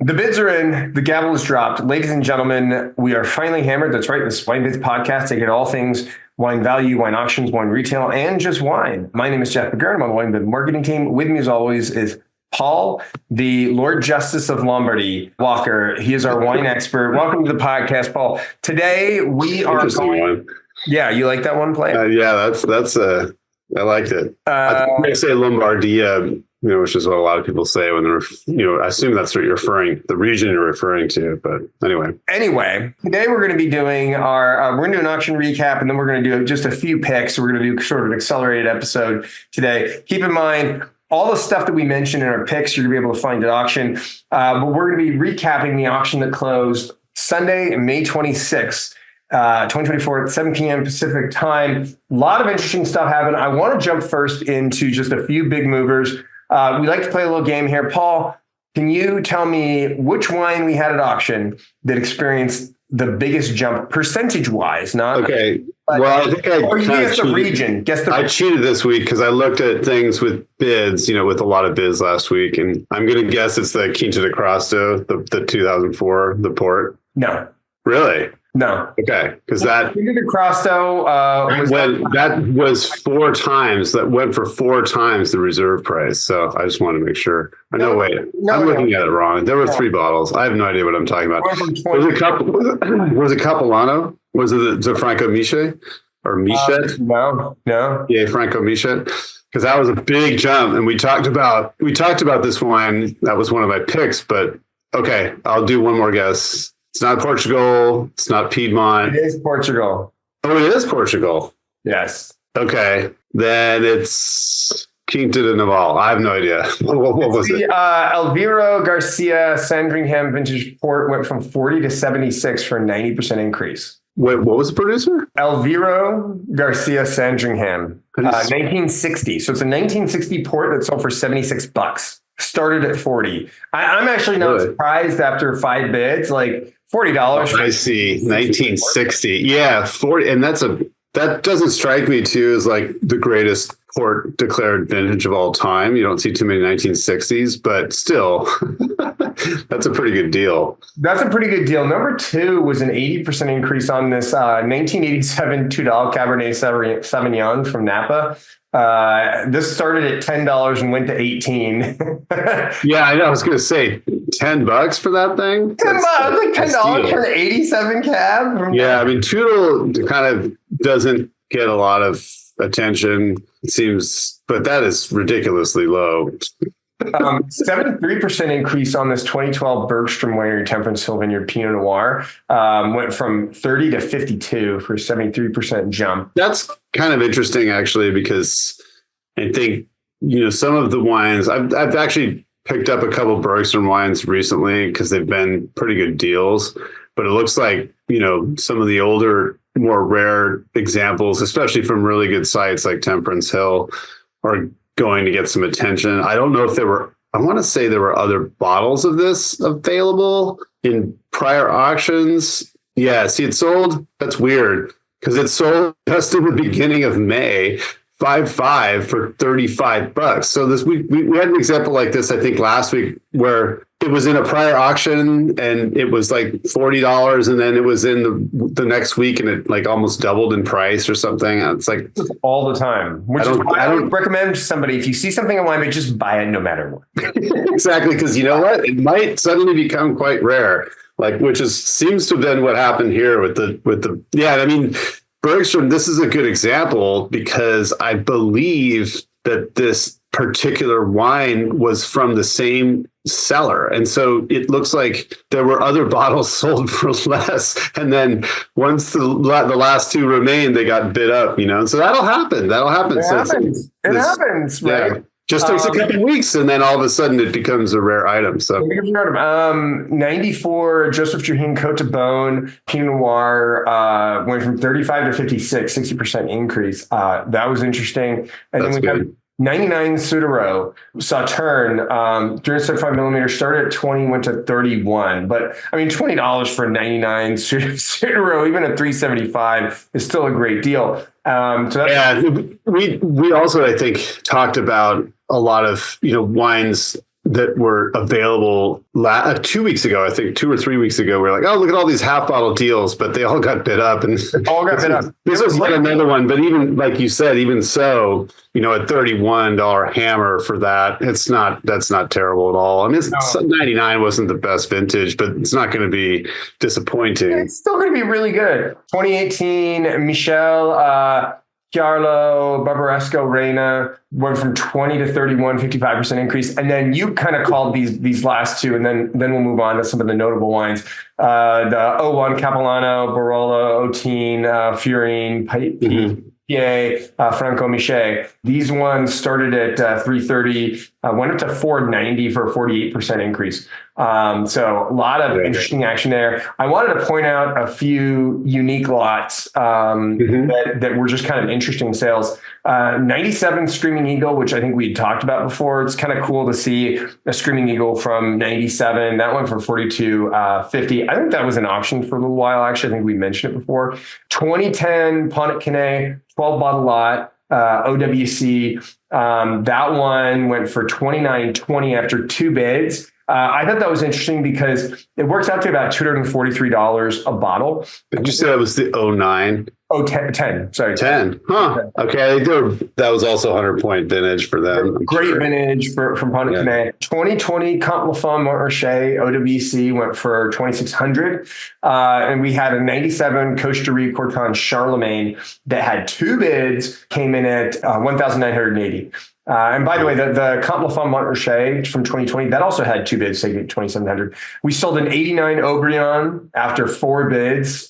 The bids are in. The gavel is dropped. Ladies and gentlemen, we are finally hammered. That's right. This WineBid podcast. They get all things wine value, wine auctions, wine retail, and just wine. My name is Jeff McGurn. I'm on the WineBid marketing team. With me, as always, is Paul, the Lord Justice of Lombardy Walker. He is our wine expert. Welcome to the podcast, Paul. Today we are going. One. Yeah, you like that one play? Yeah, that's I liked it. I think they say Lombardia, which is what a lot of people say when they're, I assume that's what you're the region you're referring to. But anyway, today we're going to be doing we're going to do an auction recap, and then we're going to do just a few picks. So we're going to do sort of an accelerated episode today. Keep in mind, all the stuff that we mentioned in our picks, you're going to be able to find at auction. But we're going to be recapping the auction that closed Sunday, May 26th. 2024 at 7 p.m. Pacific time. A lot of interesting stuff happened. I want to jump first into just a few big movers. We like to play a little game here. Paul, can you tell me which wine we had at auction that experienced the biggest jump percentage-wise? Okay. Well, I think guess the region. I cheated this week because I looked at things with bids, with a lot of bids last week, and I'm going to guess it's the Quinta de Crasto, the 2004, the port. No. Really? No. Okay, because that Quinta de Crasto that was 4 times. That went for 4 times the reserve price. So I just want to make sure. I'm looking at it wrong. There were 3 bottles. I have no idea what I'm talking about. Was it Capilano? Was it the Franco Michet or Michet? No. Yeah, Franco Michet. Because that was a big jump, and we talked about this wine. That was one of my picks. But okay, I'll do one more guess. It's not Portugal. It's not Piedmont. It is Portugal. Oh, it is Portugal. Yes. Okay. Then it's Quinta de Naval. I have no idea. What was it? Elvira Garcia Sandringham Vintage Port went from 40 to 76 for a 90% increase. Wait, what was the producer? Elvira Garcia Sandringham. 1960. So it's a 1960 port that sold for $76. Started at 40. I'm actually not surprised after 5 bids, like $40. I see. 1960. Yeah, 40. And that doesn't strike me too as like the greatest port declared vintage of all time. You don't see too many 1960s, but still, that's a pretty good deal. That's a pretty good deal. Number 2 was an 80% increase on this 1987 $2 Cabernet Sauvignon from Napa. This started at $10 and went to $18. Yeah, I know. I was going to say $10 for that thing. $10, like $10 for an 87 cab. Yeah, I mean, Toodle kind of doesn't get a lot of attention, it seems, but that is ridiculously low. 73% increase on this 2012 Bergstrom Winery Temperance Hill Vineyard Pinot Noir. Went from 30 to 52 for a 73% jump. That's kind of interesting, actually, because I think, some of the wines, I've actually picked up a couple Bergstrom wines recently because they've been pretty good deals, but it looks like, some of the older, more rare examples, especially from really good sites like Temperance Hill, are going to get some attention. I don't know if I want to say there were other bottles of this available in prior auctions. Yeah, see, it sold. That's weird because it sold just in the beginning of May, 5.5 for $35. So we had an example like this, I think, last week where it was in a prior auction and it was like $40, and then it was in the next week and it like almost doubled in price or something. It's like all the time. Which I don't recommend somebody, if you see something on WineBid, just buy it no matter what. Exactly, because you know what? It might suddenly become quite rare. Which seems to have been what happened here with the I mean, Bergstrom, this is a good example because I believe that this particular wine was from the same seller. And so it looks like there were other bottles sold for less. And then once the last 2 remained, they got bid up, And so that'll happen. It happens, right? Yeah. Just takes a couple of weeks, and then all of a sudden it becomes a rare item. So, 94 Joseph Joachim Cote de Beaune Pinot Noir went from 35 to 56, 60% increase. That was interesting. And then we got 99 Soudero Sauterne, 375 millimeter, started at 20, went to 31. But I mean, $20 for 99 Soudero, even at 375, is still a great deal. We also, I think, talked about a lot of wines that were available 2 weeks ago. I think 2 or 3 weeks ago, we were like, oh, look at all these half bottle deals, but they all got bid up. And all got bid up. This was yet another one. But even like you said, even so, a $31 hammer for that, that's not terrible at all. I mean, 99 wasn't the best vintage, but it's not going to be disappointing. It's still going to be really good. 2018 Michel Chiarlo, Barbaresco, Reina went from 20 to 31, 55% increase. And then you kind of called these last two, and then we'll move on to some of the notable wines. The 01 Capilano, Barolo, Oteen, Furine, Franco Miche. These ones started at 330, went up to 490 for a 48% increase. So a lot of interesting action there. I wanted to point out a few unique lots that were just kind of interesting sales. 97 Screaming Eagle, which I think we talked about before. It's kind of cool to see a Screaming Eagle from 97. That went for 42.50. I think that was an auction for a little while. Actually, I think we mentioned it before. 2010 Pontet Canet, 12 bottle lot. OWC. That one went for $29.20 after 2 bids. I thought that was interesting because it works out to about $243 a bottle. Did you say that was the 09? Oh, 10. Sorry. 10. Huh. Okay. That was also 100-point vintage for them. Great vintage from Pontet Canet. 2020 Comte Lafon Montrachet OWC went for $2,600. And we had a 97 Costa Rica Corton Charlemagne that had 2 bids, came in at $1,980. And by the way, the Comte Lafon Montrachet from 2020, that also had 2 bids, taking $2,700. We sold an 89 Aubryon after 4 bids.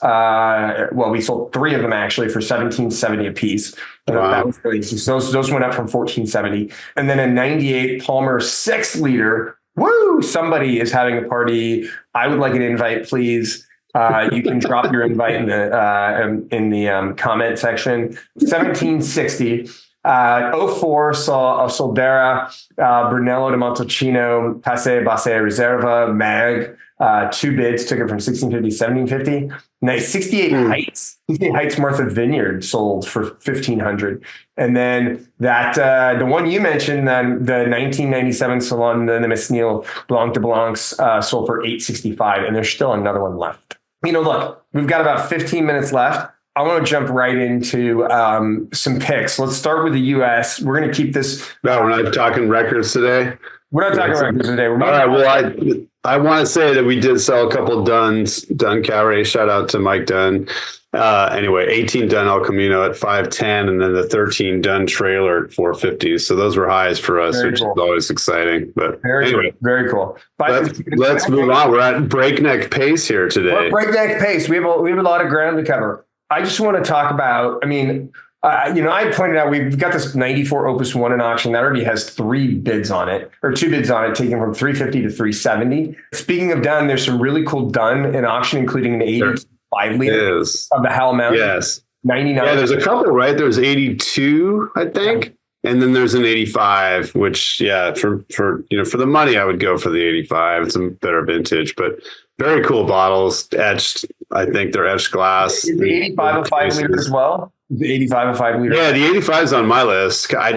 We sold 3 of them actually for $1,770 a piece. Wow. That was really those went up from $1,470. And then a 98 Palmer 6 liter. Woo! Somebody is having a party. I would like an invite, please. You can drop your invite in the comment section. $1,760. 04 saw a Soldera, Brunello de Montalcino, Passe Basse Reserva, Mag, 2 bids, took it from 1650 to 1750. Nice. 68 Heights Martha Vineyard sold for 1,500. And then that, the one you mentioned, the 1997 Salon de Mesnil Blanc de Blancs sold for 865, and there's still another one left. Look, we've got about 15 minutes left. I want to jump right into some picks. Let's start with the U.S. We're going to keep this. No, we're not talking records today. We're not talking records today. All right. Well, I want to say that we did sell a couple Dunn Cabernet. Shout out to Mike Dunn. Anyway, 18 Dunn El Camino at 510, and then the 13 Dunn Trailer at 450. So those were highs for us, which is always exciting. But anyway, very cool. Let's move on. We're at breakneck pace here today. Breakneck pace. We have a lot of ground to cover. I just want to talk about, I pointed out we've got this 94 Opus One in auction that already has 3 bids on it, or 2 bids on it, taken from 350 to 370. Speaking of Dunn, there's some really cool Dunn in auction, including an 85 liter of the Howell Mountain. Yes. 99. Yeah, there's a couple, right? There's 82, I think. Yeah. And then there's an 85, which, for the money, I would go for the 85. It's a better vintage, but very cool bottles, etched. I think they're etched glass. Is the 85 a 5 liter as well? The 85 a 5 liter? Yeah, the 85 is on my list. I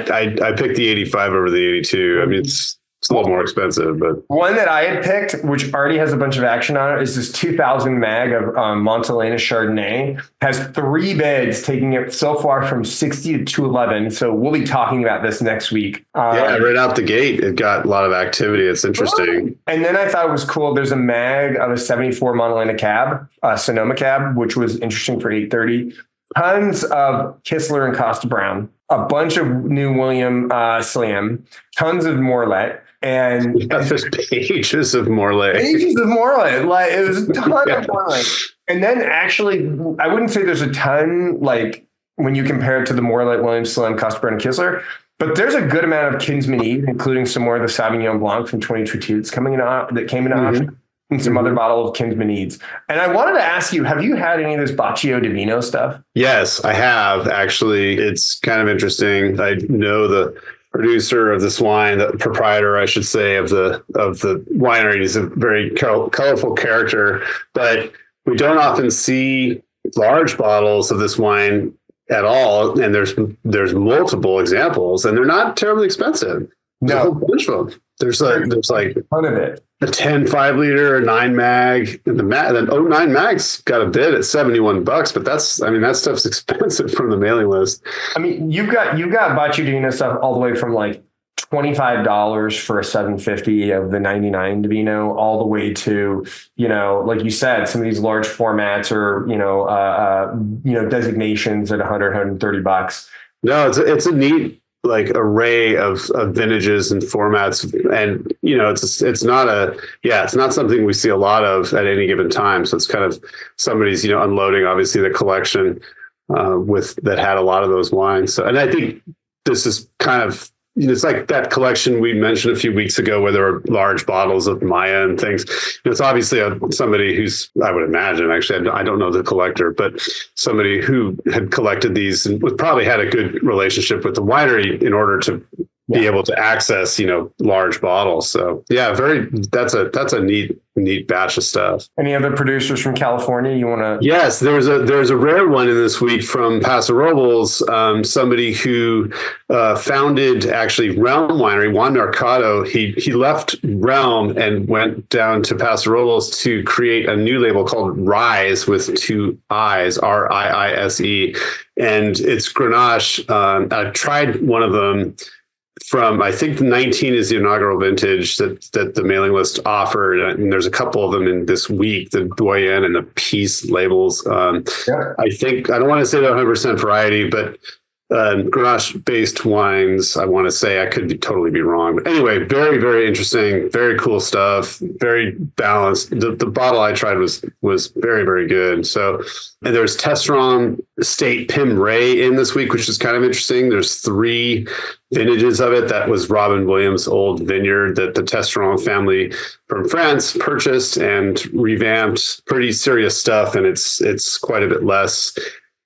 picked the 85 over the 82. I mean, it's a little more expensive, but one that I had picked, which already has a bunch of action on it, is this 2000 mag of Montelena Chardonnay. Has 3 bids, taking it so far from 60 to 211. So we'll be talking about this next week. Right out the gate, it got a lot of activity. It's interesting. And then I thought it was cool. There's a mag of a 74 Montelena Cab, Sonoma Cab, which was interesting for 830. Tons of Kistler and Costa Brown, a bunch of new William Selyem, tons of Morlet. And there's pages of Morlet. Like, it was a ton of Morlet. And then actually, I wouldn't say there's a ton, like when you compare it to the Morlet, William Selyem, Costa Brown, and Kistler, but there's a good amount of Kinsman, including some more of the Sauvignon Blanc from 2022 that came in auction. And some other bottle of Kinsman Eads. And I wanted to ask you, have you had any of this Baccio Divino stuff? Yes, I have, actually. It's kind of interesting. I know the producer of this wine, the proprietor, I should say, of the winery. He's a very colorful character, but we don't often see large bottles of this wine at all. And there's multiple examples, and they're not terribly expensive. There's a whole No, bunch of them. There's like ton of it. a 10 5-liter, a 9 mag, and the 09 mag's got a bid at $71, but that stuff's expensive from the mailing list. I mean, you've got Bacciadino stuff all the way from like $25 for a 750 of the 99 Divino, all the way to, like you said, some of these large formats or, designations at 100, $130. No, it's a neat like array of vintages and formats, and it's not something we see a lot of at any given time. So it's kind of somebody's unloading obviously the collection with that had a lot of those wines. So, and I think this is kind of it's like that collection we mentioned a few weeks ago where there were large bottles of Maya and things. It's obviously somebody who's, I would imagine, actually, I don't know the collector, but somebody who had collected these and probably had a good relationship with the winery in order to be able to access, large bottles. So yeah, that's a neat batch of stuff. Any other producers from California you want to? Yes, there's a rare one in this week from Paso Robles, somebody who founded actually Realm Winery, Juan Mercado. He left Realm and went down to Paso Robles to create a new label called Rise with 2 I's, RIISE, and it's Grenache. I've tried one of them. From, I think 19 is the inaugural vintage that the mailing list offered. And there's a couple of them in this week, the Doyen and the Peace labels. I don't want to say they're 100% variety, but Grenache-based wines, I want to say, I could totally be wrong. But anyway, very, very interesting, very cool stuff, very balanced. The bottle I tried was very, very good. So, and there's Tesseron Estate Pim Ray in this week, which is kind of interesting. There's 3 vintages of it. That was Robin Williams' old vineyard that the Tesseron family from France purchased and revamped. Pretty serious stuff, and it's quite a bit less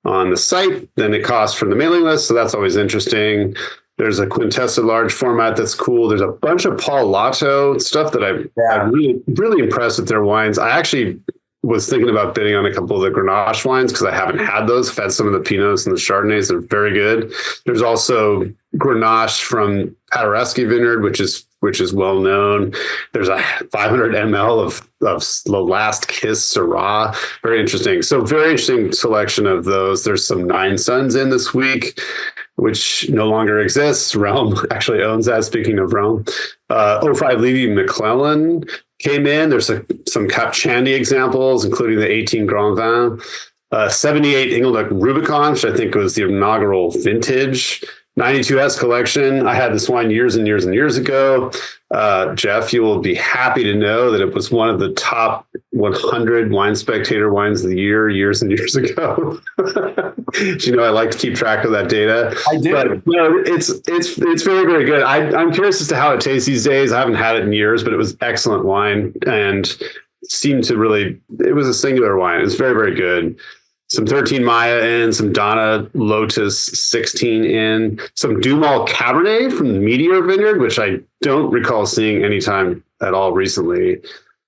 on the site than it costs from the mailing list. So that's always interesting. There's a Quintessa large format that's cool. There's a bunch of Paul Lotto stuff that I'm really, really impressed with their wines. I actually was thinking about bidding on a couple of the Grenache wines because I haven't had those. I've had some of the Pinots and the Chardonnays. They're very good. There's also Grenache from Paderewski Vineyard, which is well known. There's a 500 ml of the Last Kiss Syrah. Very interesting. So very interesting selection of those. There's some Nine Sons in this week, which no longer exists. Realm actually owns that. Speaking of Realm, 05 Levy McClellan came in. There's some Cap Chandy examples, including the 18 Grand Vin. 78 Inglenook Rubicon, which I think was the inaugural vintage. 92S collection. I had this wine years and years and years ago. Jeff, you will be happy to know that it was one of the top 100 Wine Spectator wines of the year years and years ago. I like to keep track of that data. I do. But it's very, very good. I'm curious as to how it tastes these days. I haven't had it in years, but it was excellent wine and seemed to it was a singular wine. It's very, very good. Some 13 Maya in, some Donna Lotus 16 in, some Dumal Cabernet from the Meteor Vineyard, which I don't recall seeing anytime at all recently.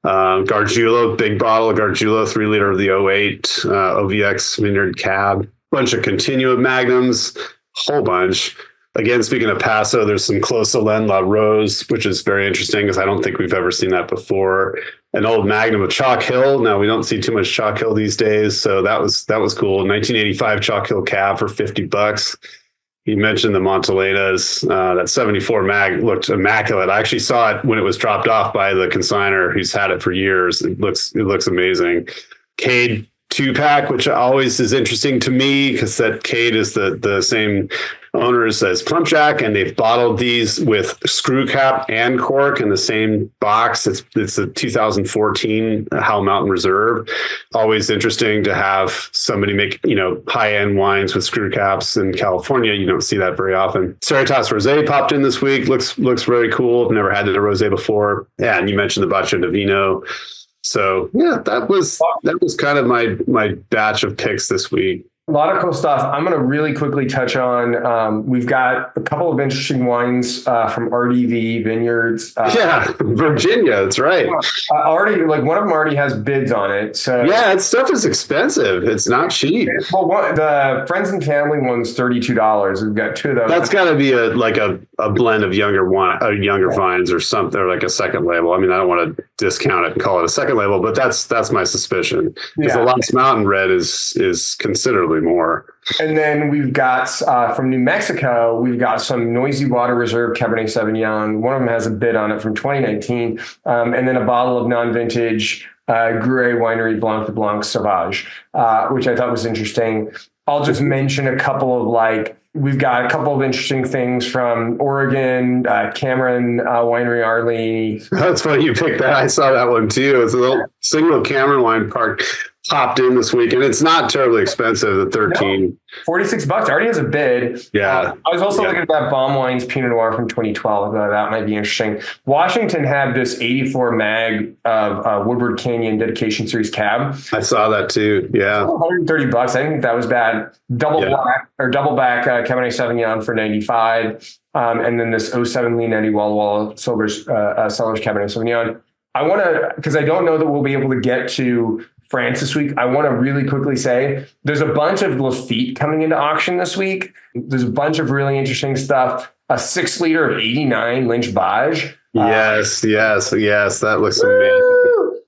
Gargiulo, big bottle of Gargiulo, 3 liter of the 08, OVX Vineyard Cab, bunch of Continua Magnums, whole bunch. Again, speaking of Paso, there's some Clos Solène La Rose, which is very interesting because I don't think we've ever seen that before. An old Magnum of Chalk Hill. Now we don't see too much Chalk Hill these days, so that was cool. 1985 Chalk Hill Cab for $50. You mentioned the Montelenas. That 74 mag looked immaculate. I actually saw it when it was dropped off by the consignor who's had it for years. It looks amazing. Cade 2-pack, which always is interesting to me because that Cade is the same owners as Plum Jack, and they've bottled these with screw cap and cork in the same box. It's a 2014 Howell Mountain Reserve. Always interesting to have somebody make high-end wines with screw caps in California. You don't see that very often. Seritas Rosé popped in this week. Looks very cool. I've never had a rosé before. Yeah, and you mentioned the Baccio Divino. So yeah, that was kind of my batch of picks this week. A lot of cool stuff. I'm going to really quickly touch on. We've got a couple of interesting wines from RDV Vineyards. Yeah, Virginia. That's right. Already, like one of them already has bids on it. So yeah, that stuff is expensive. It's not cheap. Well, the friends and family one's $32. We've got two of those. That's got to be a blend of younger vines or something, or like a second label. I mean, I don't want to discount it and call it a second label, but that's my suspicion, because the Lost Mountain Red is considerably more. And then we've got from New Mexico, we've got some Noisy Water Reserve Cabernet Sauvignon. One of them has a bid on it from 2019, and then a bottle of non-vintage Gruet Winery Blanc de Blanc Sauvage, which I thought was interesting. I'll just mention a couple of we've got a couple of interesting things from Oregon, Cameron Winery Arley. That's funny you picked that. I saw that one too. It's a little single Cameron Wine Park popped in this week, and it's not terribly expensive. The 13, $46 already has a bid. Yeah. I was also looking at that Bomb Wines Pinot Noir from 2012. That might be interesting. Washington had this 84 mag of Woodward Canyon Dedication Series Cab. I saw that too. Yeah. $130. I didn't think that was bad. Double back Cabernet Sauvignon for 95. And then this 07 Leonetti Walla Walla Cellars Cabernet Sauvignon. I want to, because I don't know that we'll be able to get to France this week. I want to really quickly say there's a bunch of Lafite coming into auction this week. There's a bunch of really interesting stuff. A 6 liter of 89 Lynch Bage. Yes. That looks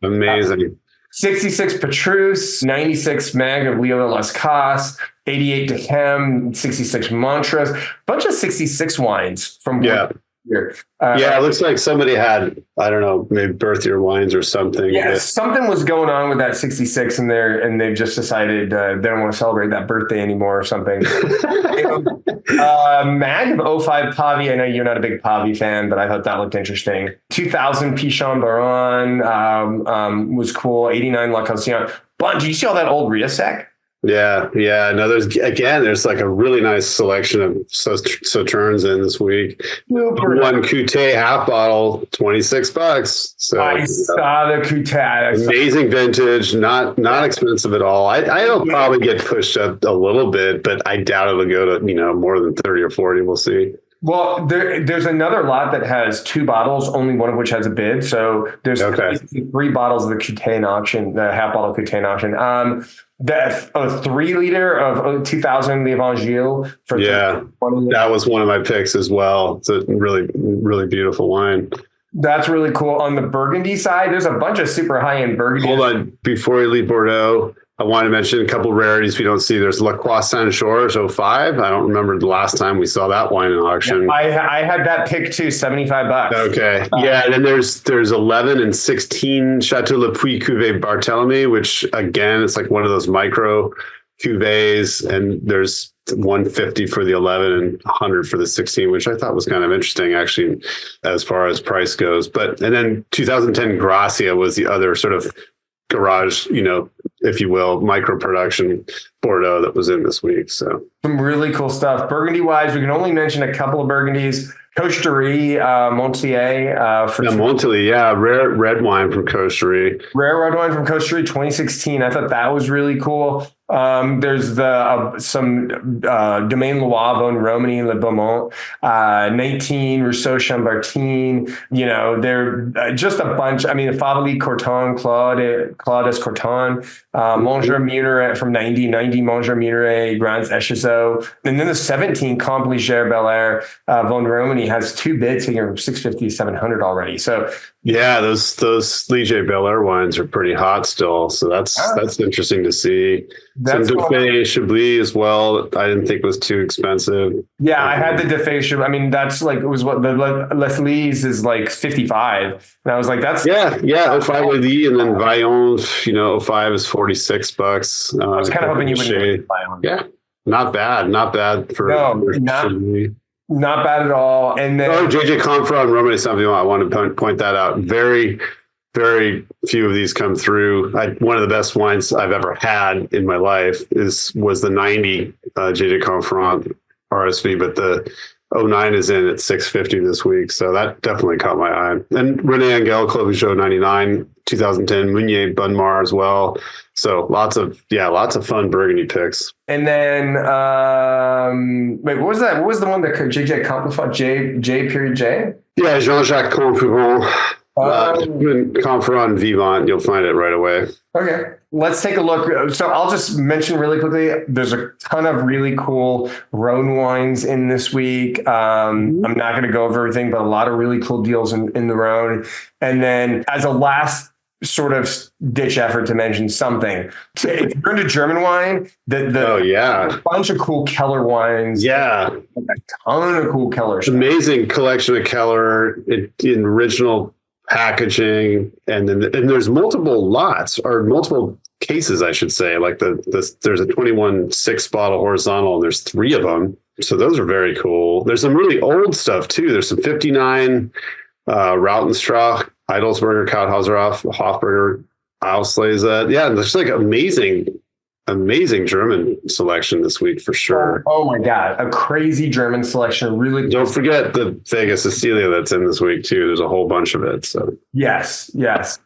amazing. 66 Petrus, 96 Mag of Leo de Las Casas, 88 Dechem, 66 Montrose, bunch of 66 wines from Bordeaux. It looks like somebody had, I don't know, maybe birth year wines or something. Yeah, something was going on with that 66 in there, and they've just decided they don't want to celebrate that birthday anymore or something. Mag of 05 Pavie. I know you're not a big Pavie fan, but I thought that looked interesting. 2000 Pichon Baron was cool. 89 La Calcion. But did you see all that old Riesec? Yeah. No, there's like a really nice selection of Sauternes in this week. One Couté half bottle, $26. So I saw the Couté. Amazing vintage, not expensive at all. It'll probably get pushed up a little bit, but I doubt it'll go to more than 30 or 40. We'll see. Well, there's another lot that has 2 bottles, only one of which has a bid. So there's 3 bottles of the Couté in auction, the half bottle Couté in auction. A 3 liter of 2000 L'Evangile for $20. That was one of my picks as well. It's a really, really beautiful wine. That's really cool. On the Burgundy side, there's a bunch of super high-end Burgundy. Hold on. Before we leave Bordeaux, I want to mention a couple rarities we don't see. There's La Croix Saint-Georges 05. I don't remember the last time we saw that wine in auction. Yeah, I had that pick too, $75. Okay. And then there's 11 and 16 Chateau Le Puy Cuvée Barthélemy, which again, it's like one of those micro cuvées, and there's 150 for the 11 and 100 for the 16, which I thought was kind of interesting actually as far as price goes. And then 2010 Gracia was the other sort of garage, if you will, micro production Bordeaux that was in this week. So some really cool stuff. Burgundy wise, we can only mention a couple of Burgundies. Cocherie, Montier. Rare red wine from Cocherie. Rare red wine from Cocherie, 2016. I thought that was really cool. There's some Domaine Loire, Von Romani, Le Beaumont, 19 Rousseau Chambertin. They're just a bunch. I mean, Faveli Corton, Claude Corton, Manger Muret from 90 Manger Muret, Grands Echezot. And then the 17 Comte Liger Bel Air, Von Romani has 2 bids here from 650 to 700 already. So those Liger Bel Air wines are pretty hot still. So that's interesting to see. Some Defay Chablis as well. I didn't think was too expensive. Yeah, I had the Defay Chablis. I mean, that's like, it was what the Les Lees is like 55. And I was like, that's 05 Lely, and then Vaillant, 05 is $46. I was kind of hoping you wouldn't. Yeah, not bad for not bad at all. And then JJ Confra and Romanée Sauvignon, I want to point that out. Very, very few of these come through. One of the best wines I've ever had in my life was the 90 JJ Confra RSV, but the 09 is in at $650 this week. So that definitely caught my eye. And René Angel Clos Vougeot 99 2010 Meunier Bunmar as well. So lots of fun Burgundy picks. And then, wait, what was that? What was the one that JJ Confront? J period J? Yeah, Jean-Jacques Confront. Confront Vivant, you'll find it right away. Okay, let's take a look. So I'll just mention really quickly, there's a ton of really cool Rhone wines in this week. I'm not going to go over everything, but a lot of really cool deals in the Rhone. And then as a last sort of ditch effort to mention something, if you're into German wine, a bunch of cool Keller wines. Yeah. A ton of cool Keller stuff. Amazing collection of Keller in original packaging, and there's multiple lots or multiple cases, I should say. Like there's a 21 6-bottle horizontal, and there's 3 of them. So those are very cool. There's some really old stuff too. There's some 59 Rautenstrauch, Eidelsberger, Kauthauserhof, Hofburger, Auslese. Yeah, there's like amazing German selection this week for sure. Oh my God. A crazy German selection. Really. Don't forget the Vega Sicilia that's in this week too. There's a whole bunch of it. So yes.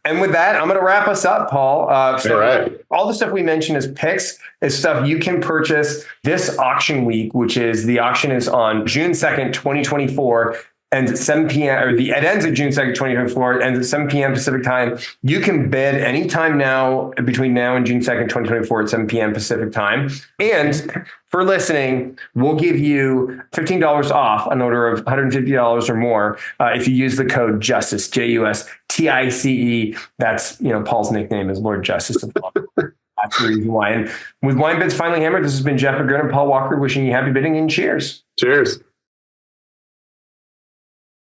And with that, I'm going to wrap us up, Paul. All right. All the stuff we mentioned is picks, is stuff you can purchase this auction week, which is the auction is on June 2nd, 2024. Ends at 7 p.m. or it ends at June 2nd, 2024. Ends at 7 p.m. Pacific time. You can bid anytime now between now and June 2nd, 2024 at 7 p.m. Pacific time. And for listening, we'll give you $15 off an order of $150 or more if you use the code JUSTICE, JUSTICE. That's, Paul's nickname is Lord Justice of Law. That's the reason why. And with WineBid's finally hammered, this has been Jeff McGurn and Paul Walker wishing you happy bidding and cheers. Cheers.